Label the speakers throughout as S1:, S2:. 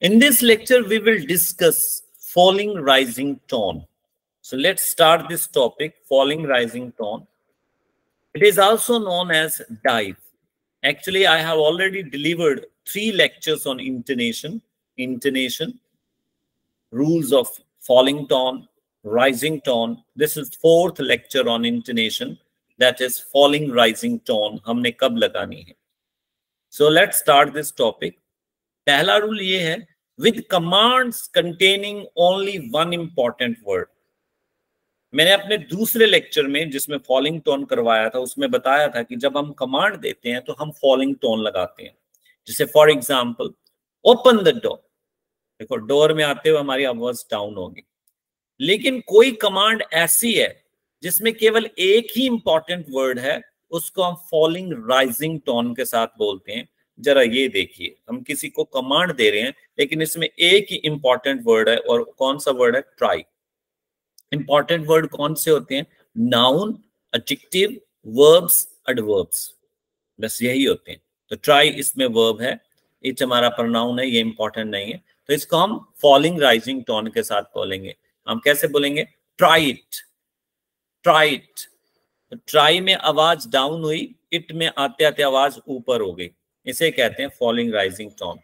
S1: In this lecture, we will discuss falling rising tone. So let's start this topic, falling rising tone. It is also known as dive. Actually, I have already delivered 3 lectures on intonation, rules of falling tone, rising tone. This is 4th lecture on intonation, that is falling rising tone. हमने कब लगानी है? So let's start this topic. पहला rule ये है, with commands containing only one important word. मैंने अपने दूसरे लेक्चर में जिसमें फॉलिंग टोन करवाया था उसमें बताया था कि जब हम कमांड देते हैं तो हम फॉलिंग टोन लगाते हैं. जैसे for example open the door, देखो डोर में आते हुए हमारी आवाज डाउन होगी. लेकिन कोई कमांड ऐसी है जिसमें केवल एक ही इंपॉर्टेंट वर्ड है, उसको हम फॉलिंग राइजिंग टोन के साथ बोलते हैं. जरा ये देखिए, हम किसी को कमांड दे रहे हैं लेकिन इसमें एक ही इंपॉर्टेंट वर्ड है, और कौन सा वर्ड है? ट्राई. इंपॉर्टेंट वर्ड कौन से होते हैं? नाउन, एडजेक्टिव, वर्ब्स, एडवर्ब्स, बस यही होते हैं. तो ट्राई इसमें वर्ब है, इच हमारा प्रोनाउन है, ये इंपॉर्टेंट नहीं है. तो इसको हम फॉलिंग राइजिंग टोन के साथ बोलेंगे. हम कैसे बोलेंगे? Try it, try it. तो ट्राई में आवाज डाउन हुई, इट में आते आते आवाज ऊपर हो गई, इसे कहते हैं फॉलिंग राइजिंग टोन.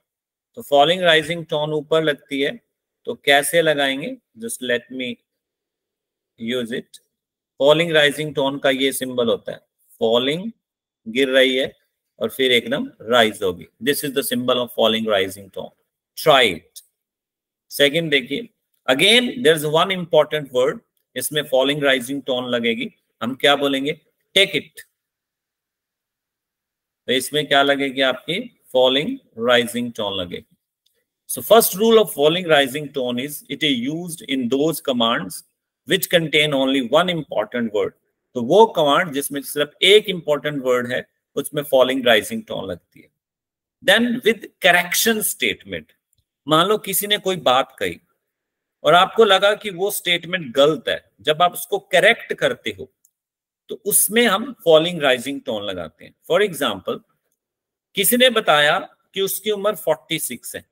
S1: तो फॉलिंग राइजिंग टोन ऊपर लगती है, तो कैसे लगाएंगे? Just let me use it. Falling rising tone का ये सिंबल होता है, फॉलिंग गिर रही है और फिर एकदम राइज होगी. This is the symbol of falling rising tone. Try it. Second देखिए, again there is one important word, इसमें फॉलिंग राइजिंग टोन लगेगी. हम क्या बोलेंगे? Take it. तो इसमें क्या लगेगी? आपकी फॉलिंग राइजिंग टोन लगेगी. So first rule of falling rising tone is it is used in those commands which contain only one important word. तो वो कमांड जिसमें सिर्फ एक इंपॉर्टेंट वर्ड है उसमें फॉलिंग राइजिंग टोन लगती है. देन विद करेक्शन स्टेटमेंट, मान लो किसी ने कोई बात कही और आपको लगा कि वो स्टेटमेंट गलत है, जब आप उसको करेक्ट करते हो तो उसमें हम फॉलिंग राइजिंग टोन लगाते हैं. फॉर एग्जाम्पल, किसी ने बताया कि उसकी उम्र 46 है.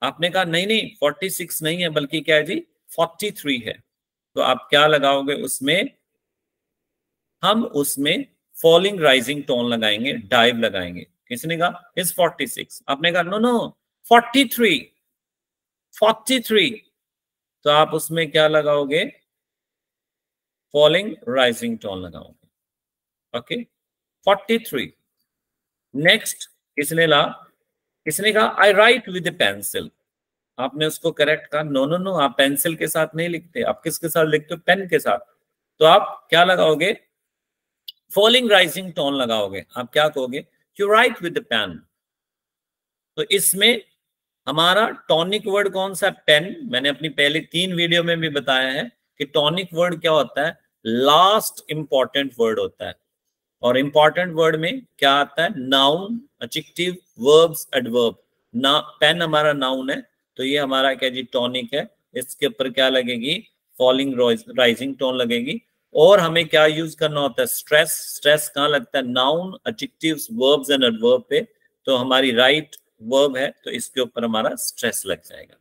S1: आपने कहा नहीं नहीं 46 नहीं है, बल्कि क्या है जी? 43 है. तो आप क्या लगाओगे उसमें? हम उसमें फॉलिंग राइजिंग टोन लगाएंगे, डाइव लगाएंगे. किसने कहा इज 46, आपने कहा नो नो 43, 43. तो आप उसमें क्या लगाओगे? फॉलिंग राइजिंग टोन लगाओगे. ओके, 43. नेक्स्ट किसने कहा आई राइट विद ए पेंसिल. आपने उसको करेक्ट कहा नो नो नो, आप पेंसिल के साथ नहीं लिखते, आप किसके साथ लिखते हो? पेन के साथ. तो आप क्या लगाओगे? फॉलिंग राइजिंग टोन लगाओगे. आप क्या कहोगे? You write with the pen. तो इसमें हमारा टॉनिक वर्ड कौन सा? पेन. मैंने अपनी पहले 3 वीडियो में भी बताया है कि टॉनिक वर्ड क्या होता है? लास्ट इंपॉर्टेंट वर्ड होता है. और इंपॉर्टेंट वर्ड में क्या आता है? Noun, adjective, verbs, adverb. ना पेन हमारा नाउन है, तो ये हमारा क्या जी? टॉनिक है. इसके ऊपर क्या लगेगी? फॉलिंग राइजिंग टोन लगेगी. और हमें क्या यूज करना होता है? स्ट्रेस. स्ट्रेस कहाँ लगता है? Noun, adjectives, verbs and adverb पे. तो हमारी राइट वर्ब है, तो इसके ऊपर हमारा स्ट्रेस लग जाएगा.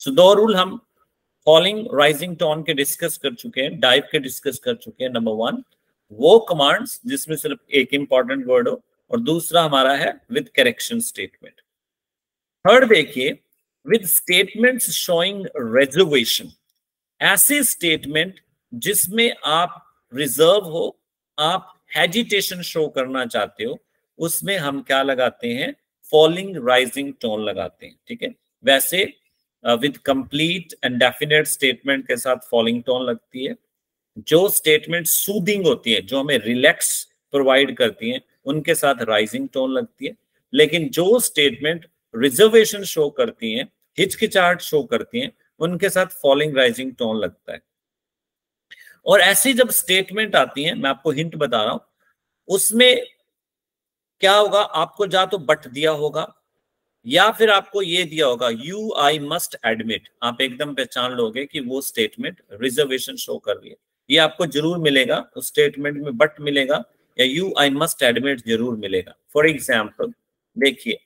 S1: सो 2 रूल हम फॉलिंग राइजिंग टोन के डिस्कस कर चुके हैं, डाइव के डिस्कस कर चुके हैं. नंबर 1, वो कमांड्स जिसमें सिर्फ एक इंपॉर्टेंट वर्ड हो, और दूसरा हमारा है विद करेक्शन स्टेटमेंट. थर्ड देखिए, with statements showing reservation. ऐसे स्टेटमेंट जिसमें आप रिजर्व हो, आप हेजिटेशन शो करना चाहते हो, उसमें हम क्या लगाते हैं? फॉलिंग राइजिंग टोन लगाते हैं. ठीक है. वैसे with complete and definite statement के साथ फॉलिंग टोन लगती है. जो स्टेटमेंट सूदिंग होती है, जो हमें रिलैक्स प्रोवाइड करती हैं, उनके साथ राइजिंग टोन लगती है. लेकिन जो स्टेटमेंट रिजर्वेशन शो करती हैं, हिचकिचाहट शो करती हैं, उनके साथ फॉलिंग राइजिंग टोन लगता है. और ऐसी जब स्टेटमेंट आती हैं, मैं आपको हिंट बता रहा हूं, उसमें क्या होगा? आपको जा तो बट दिया होगा, या फिर आपको ये दिया होगा यू आई मस्ट एडमिट. आप एकदम पहचान लोगे कि वो स्टेटमेंट रिजर्वेशन शो कर रही है. ये आपको जरूर मिलेगा, उस स्टेटमेंट में बट मिलेगा या यू आई मस्ट एडमिट जरूर मिलेगा. फॉर एग्जाम्पल देखिए,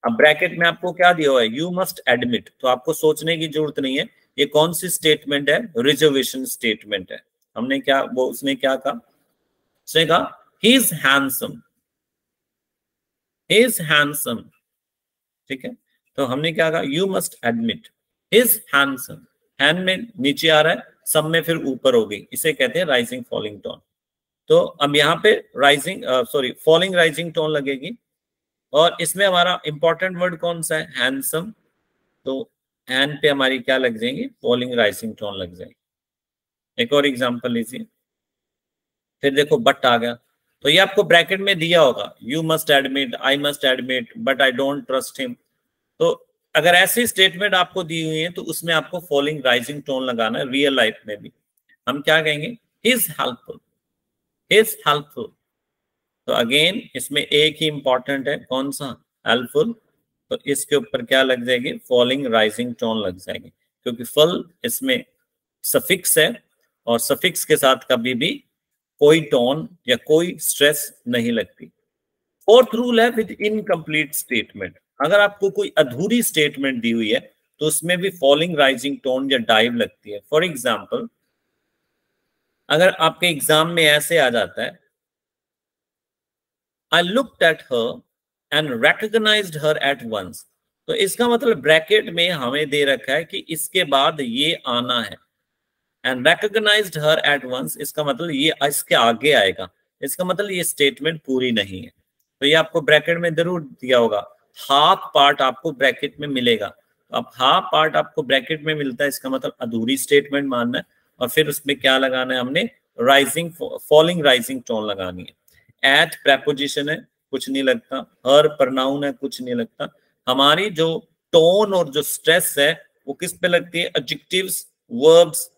S1: अब ब्रैकेट में आपको क्या दिया हुआ है, यू मस्ट एडमिट, तो आपको सोचने की जरूरत नहीं है ये कौन सी स्टेटमेंट है, रिजर्वेशन स्टेटमेंट है। हमने क्या वो उसने क्या कहा, उसने कहा he is handsome, he is handsome, ठीक है। तो हमने क्या कहा, you must admit is handsome, hand में नीचे आ रहा है, सब में फिर ऊपर हो गई, इसे कहते हैं राइजिंग फॉलिंग टोन। तो अब यहाँ पे rising sorry falling rising tone लगेगी, और इसमें हमारा इंपॉर्टेंट वर्ड कौन सा है, हैंडसम, तो हैंड पे हमारी क्या लग जाएंगी, फॉलिंग राइजिंग टोन लग जाएगी। एक और एग्जांपल लीजिए, फिर देखो बट आ गया, तो ये आपको ब्रैकेट में दिया होगा, you must admit, I must admit, but I don't trust him. तो अगर ऐसी स्टेटमेंट आपको दी हुई है तो उसमें आपको फॉलिंग राइजिंग टोन लगाना है। रियल लाइफ में भी हम क्या कहेंगे, इज हेल्पफुल, इज हेल्पफुल। तो अगेन इसमें एक ही इंपॉर्टेंट है, कौन सा, हेल्पफुल, तो इसके ऊपर क्या लग जाएगी, फॉलिंग राइजिंग टोन लग जाएगी, क्योंकि फल इसमें सफिक्स है, और सफिक्स के साथ कभी भी कोई टोन या कोई स्ट्रेस नहीं लगती। फोर्थ रूल है विद इनकम्प्लीट स्टेटमेंट, अगर आपको कोई अधूरी स्टेटमेंट दी हुई है तो उसमें भी फॉलिंग राइजिंग टोन या डाइव लगती है। फॉर एग्जाम्पल, अगर आपके एग्जाम में ऐसे आ जाता है, I looked at her and recognized her at once, तो इसका मतलब ब्रैकेट में हमें दे रखा है कि इसके बाद ये आना है, and recognized her at once इसका मतलब ये इसके आगे आएगा, इसका मतलब ये स्टेटमेंट पूरी नहीं है। तो ये आपको ब्रैकेट में जरूर दिया होगा, हाफ पार्ट आपको ब्रैकेट में मिलेगा। अब हाफ पार्ट आपको ब्रैकेट में मिलता है, इसका मतलब अधूरी स्टेटमेंट मानना है, और फिर उसमें क्या लगाना है, हमने राइजिंग फॉलिंग राइजिंग टोन लगानी है। एट प्रेपोजिशन है, कुछ नहीं लगता, हर प्रनाउन है, कुछ नहीं लगता। हमारी जो टोन और जो स्ट्रेस है वो किस पे लगती है, एडजेक्टिव्स, वर्ब्स,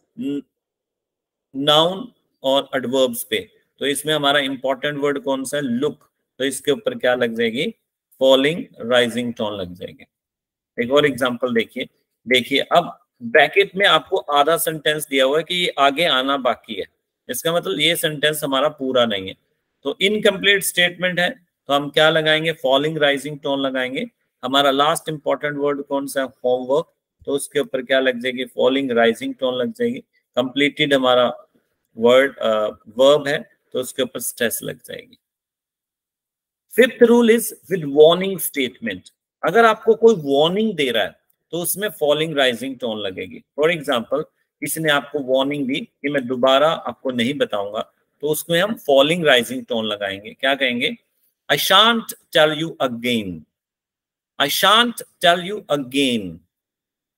S1: नाउन और एडवर्ब्स पे। तो इसमें हमारा इंपॉर्टेंट वर्ड कौन सा है, लुक, तो इसके ऊपर क्या लग जाएगी, फॉलिंग राइजिंग टोन लग जाएगी। एक और एग्जांपल देखिए, देखिए अब ब्रैकेट में आपको आधा सेंटेंस दिया हुआ है कि ये आगे आना बाकी है, इसका मतलब ये सेंटेंस हमारा पूरा नहीं है, तो इनकम्प्लीट स्टेटमेंट है, तो हम क्या लगाएंगे, फॉलिंग राइजिंग टोन लगाएंगे। हमारा लास्ट इंपॉर्टेंट वर्ड कौन सा है, होमवर्क, तो उसके ऊपर क्या लग जाएगी, फॉलिंग राइजिंग टोन लग जाएगी। कंप्लीटेड हमारा वर्ड वर्ब है, तो उसके ऊपर स्ट्रेस लग जाएगी। Fifth rule is with warning statement, अगर आपको कोई वार्निंग दे रहा है तो उसमें फॉलिंग राइजिंग टोन लगेगी। फॉर एग्जांपल, किसी ने आपको वार्निंग दी कि मैं दोबारा आपको नहीं बताऊंगा, तो उसमें हम फॉलिंग राइजिंग टोन लगाएंगे, क्या कहेंगे, I shan't tell you again, I shan't tell you again,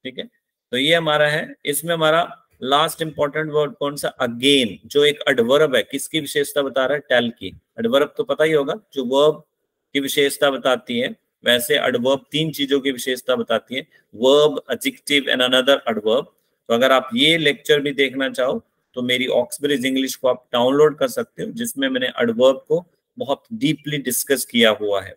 S1: ठीक है। तो ये हमारा है, इसमें हमारा लास्ट इंपॉर्टेंट वर्ड कौन सा, अगेन, जो एक एडवर्ब है, किसकी विशेषता बता रहा है, टेल की। एडवर्ब तो पता ही होगा, जो वर्ब की विशेषता बताती है, वैसे एडवर्ब तीन चीजों की विशेषता बताती है, verb, adjective and another adverb. तो अगर आप ये लेक्चर भी देखना चाहो तो मेरी ऑक्सब्रिज इंग्लिश को आप डाउनलोड कर सकते हो, जिसमें मैंने एडवर्ब को बहुत डीपली डिस्कस किया हुआ है।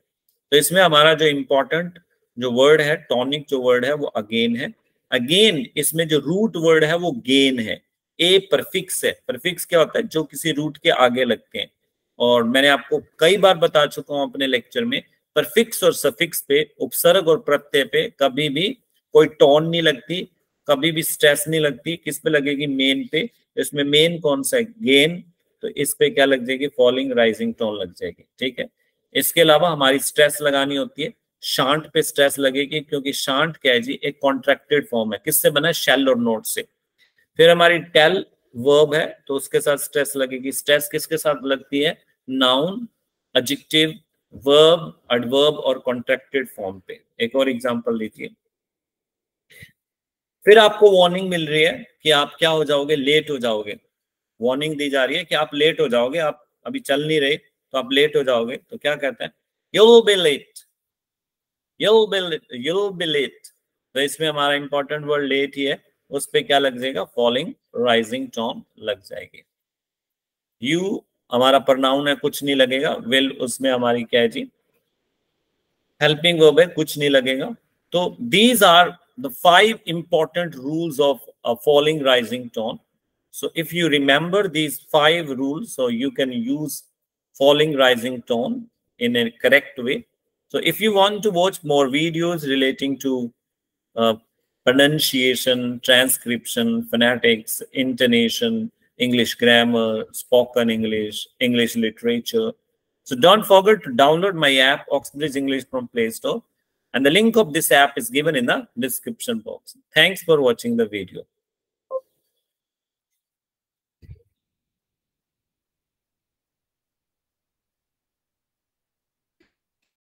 S1: तो इसमें हमारा जो इंपॉर्टेंट जो वर्ड है, टॉनिक जो वर्ड है, वो अगेन है। अगेन इसमें जो रूट वर्ड है वो गेन है, ए परफिक्स है। परफिक्स क्या होता है, जो किसी रूट के आगे लगते हैं, और मैंने आपको कई बार बता चुका हूं अपने लेक्चर में, परफिक्स और सफिक्स पे, उपसर्ग और प्रत्यय पे कभी भी कोई टोन नहीं लगती, कभी भी स्ट्रेस नहीं लगती। किस पे लगेगी, मेन पे। इसमें मेन कौन सा है, गेन, तो इस पे क्या लग जाएगी, फॉलिंग राइजिंग टोन लग जाएगी, ठीक है। इसके अलावा हमारी स्ट्रेस लगानी होती है, शांट पे स्ट्रेस लगेगी, क्योंकि शांट क्या है जी, एक कॉन्ट्रैक्टेड फॉर्म है, किससे बना है, शेल और नोट से। फिर हमारी टेल वर्ब है, तो उसके साथ स्ट्रेस लगेगी। स्ट्रेस किसके साथ लगती है, नाउन, एडजेक्टिव, वर्ब, एडवर्ब और कॉन्ट्रैक्टेड फॉर्म पे। एक और एग्जांपल लीजिए, फिर आपको वार्निंग मिल रही है कि आप क्या हो जाओगे, लेट हो जाओगे। वार्निंग दी जा रही है कि आप लेट हो जाओगे, आप अभी चल नहीं रहे तो आप लेट हो जाओगे। तो क्या कहते हैं, you'll be late, you'll be late, you'll be late। तो इसमें हमारा इंपॉर्टेंट वर्ड लेट ही है, उस पे क्या लग जाएगा, फॉलिंग राइजिंग टोन लग जाएगी। यू हमारा प्रनाउन है, कुछ नहीं लगेगा। विल उसमें हमारी क्या है जी, हेल्पिंग वर्ब है, कुछ नहीं लगेगा। तो these are the 5 important rules of a falling rising tone. So if you remember these 5 rules, so you can use falling rising tone in a correct way. So if you want to watch more videos relating to pronunciation, transcription, phonetics, intonation, English grammar, spoken English, English literature, so don't forget to download my app, Oxbridge English from Play Store. And the link of this app is given in the description box. Thanks for watching the video.